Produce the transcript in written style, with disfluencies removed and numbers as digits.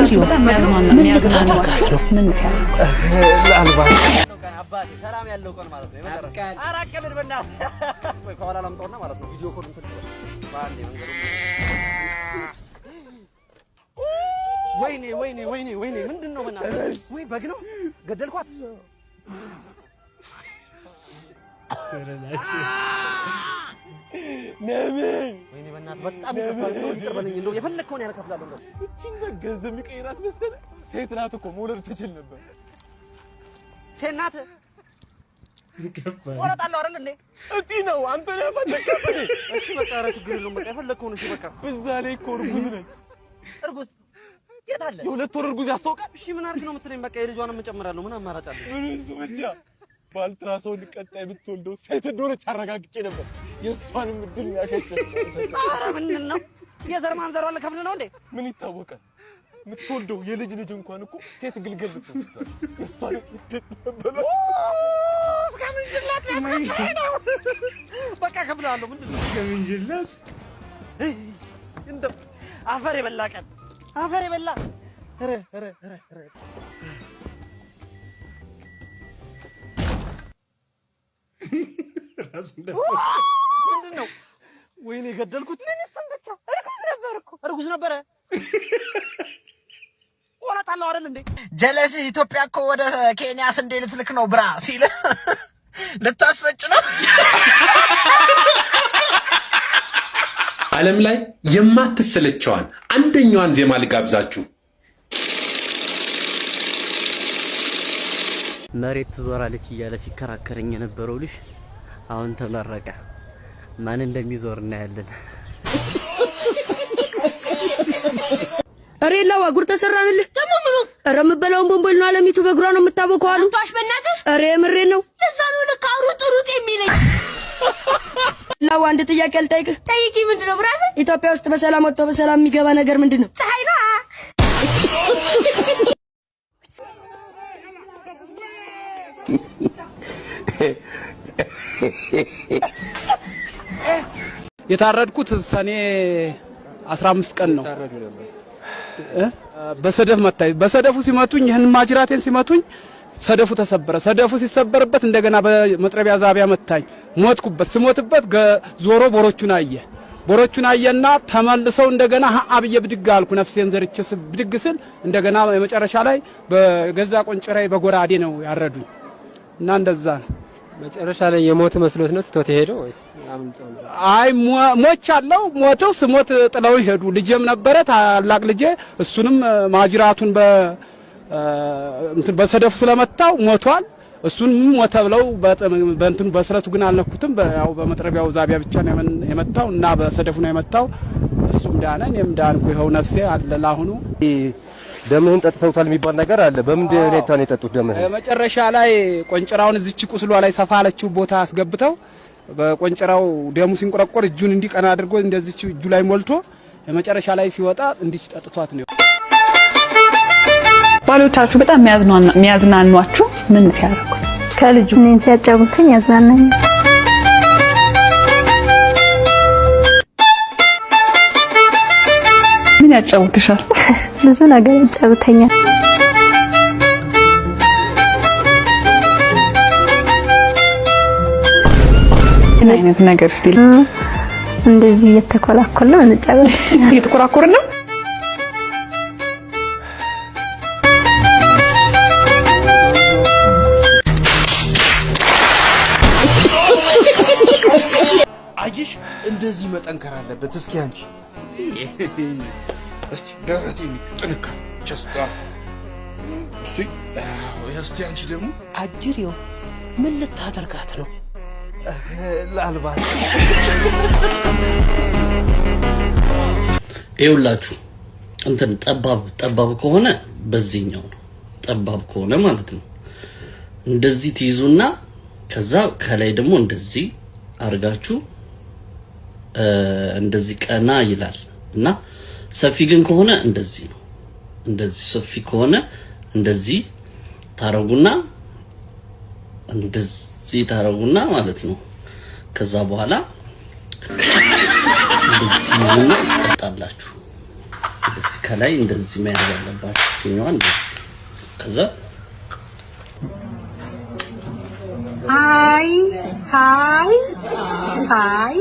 አጅሪው የሚያዝናናው ምን ሲያደርጉ አባቴ ሰላም ያለው ቀን ማለት ነው። የመጨረሻ አራቀልን በእናትህ ወይ ከኋላ ላምጣውና ማለት ነው ቪዲዮ ኮል እንትን ባንዴ መንገሩ ወይኔ ምንድነው በእናትህ ወይ በግ ነው ገደልኳት ነምን ወይኔ በእናትህ በጣም ይከፋል እንደው የፈለከውን ያልከፍላለሁ ነው እቺን ገንዘብ የሚቀይራት መሰለህ ሴት ናት እኮ መውለድ ትችል ነበር ሴት ናት ወራጣለው አይደል እንዴ እጢ ነው አንተ ነው ፈለከኝ እሺ በቃ ኧረ ችግር የለውም በቃ የፈለከውን እሺ በቃ በዛ ላይ እኮ እርጉዝ ነች እርጉዝ የት አለ የሁለት ወር እርጉዝ ያስታውቃል እሺ ምን አድርግ ነው የምትለኝ በቃ የልጇንም እጨምራለሁ ምን አማራጭ አለ ምን ብቻ ባልትራሶን ቀጣይ ብትወልደው ሴት እንደሆነች አረጋግጬ ነበር የእሷንም እድል ያከቸ ኧረ ምንድን ነው የዘር ማንዘሯ ለከፍል ነው እንዴ ምን ይታወቃል ምትወልደው የልጅ ልጅ እንኳን እኮ ሴት ግልገል ብትወልድ የእሷንም እድል ነበር እስከምንጅላት ነው በቃ ከፍላለሁ ምንድን ነው እስከምንጅላት እንደው አፈር የበላ ቀን አፈር የበላ ኧረ ምንድን ነው ወይኔ ገደልኩት ምን ሰምበቻ እርጉዝ ነበረ ወራጣለው አይደል እንዴ ጀለስ ኢትዮጵያ እኮ ወደ ኬንያ ስንዴ ልትልክ ነው ብራ ሲል ልታስፈጭ ነው ዓለም ላይ የማትሰለቸዋን አንደኛዋን ዜማ ልጋብዛችሁ መሬት ትዞራለች እያለ ሲከራከረኝ የነበረው ልጅ አሁን ተመረቀ ማን እንደሚዞር እናያለን አሬላው አጉር ተሰራንልህ ደሞ ኧረ የምበላውን ቦምቦል ነው አለሚቱ በእግሯ ነው የምታበቀው አሉ ታሽ በእናትህ ኧረ የምሬ ነው ለዛኑ ለካሩጥ ሩጥ የሚለኝ ላው አንድ ጥያቄ ልጠይቅህ ጠይቂ ምንድነው ብራዘር ኢትዮጵያ ውስጥ በሰላም ወጥቶ በሰላም የሚገባ ነገር ምንድነው ፀሐይ ነው የታረድኩት ሰኔ 15 ቀን ነው በሰደፍ መታኝ በሰደፉ ሲመቱኝ ይሄን ማጅራቴን ሲመቱኝ ሰደፉ ተሰበረ ሰደፉ ሲሰበርበት እንደገና በመጥረቢያ ዛቢያ መታኝ ሞትኩበት ስሞትበት ዞሮ ቦሮቹን አየና ተመልሰው እንደገና አብየ ብድግ አልኩ ነፍሴን ዘርቼስ ብድግ ስል እንደገና የመጨረሻ ላይ በገዛ ቆንጭራይ በጎራዴ ነው ያረዱኝ እና እንደዛ ነው መጨረሻ ላይ የሞት መስሎት ነው ትቶት ሄዶ ወይስ አምልጦ ነው አይ ሞቻለው ሞተው ስሞት ጥለው ሄዱ ልጄም ነበረ ታላቅ ልጄ እሱንም ማጅራቱን በሰደፉ ስለመታው ሞቷል እሱንም ሞተ ብለው በእንትኑ በስለቱ ግን አልነኩትም ያው በመጥረቢያው ዛቢያ ብቻ ነው የመታው እና በሰደፉ ነው የመታው እሱም ዳነ እኔም ዳንኩ ይኸው ነፍሴ አለ ለአሁኑ ደምህን ጠጥተውታል የሚባል ነገር አለ በምንድን ሁኔታ ነው የጠጡት ደምህን መጨረሻ ላይ ቆንጭራውን እዚች ቁስሏ ላይ ሰፋለችው ቦታ አስገብተው በቆንጭራው ደሙ ሲንቆረቆር እጁን እንዲቀና አድርጎ እንደዚች እጁ ላይ ሞልቶ መጨረሻ ላይ ሲወጣ እንዲች ጠጥቷት ነው ባሎቻችሁ በጣም የሚያዝናኗችሁ ምን ሲያደርጉ ከልጁ ምን ሲያጫውተኝ ያዝናናኝ ምን ያጫውትሻል ብዙ ነገር ያጫውተኛል ምን አይነት ነገር ስቲል እንደዚህ እየተኮላኮለ ነው እንጫወት እየተኮራኮረ ነው አይሽ እንደዚህ መጠንከር አለበት እስኪ አንቺ እስቲ ደረቴን ጥንካ ቸስታ እስቲ አንቺ ደግሞ አጅሪው ምን ልታደርጋት ነው ላልባት ይኸውላችሁ እንትን ጠባብ ከሆነ በዚህኛው ነው ጠባብ ከሆነ ማለት ነው እንደዚህ ትይዙና ከዛ ከላይ ደግሞ እንደዚህ አርጋችሁ እንደዚህ ቀና ይላል እና ሰፊ ግን ከሆነ እንደዚህ ነው እንደዚህ ሰፊ ከሆነ እንደዚህ ታረጉና እንደዚህ ታረጉና ማለት ነው ከዛ በኋላ እንደዚህ ትይዙና ጠጣላችሁ እንደዚህ ከላይ እንደዚህ መያዝ አለባችሁ። እኛው እንደዚህ ከዛ ሃይ ሃይ ሃይ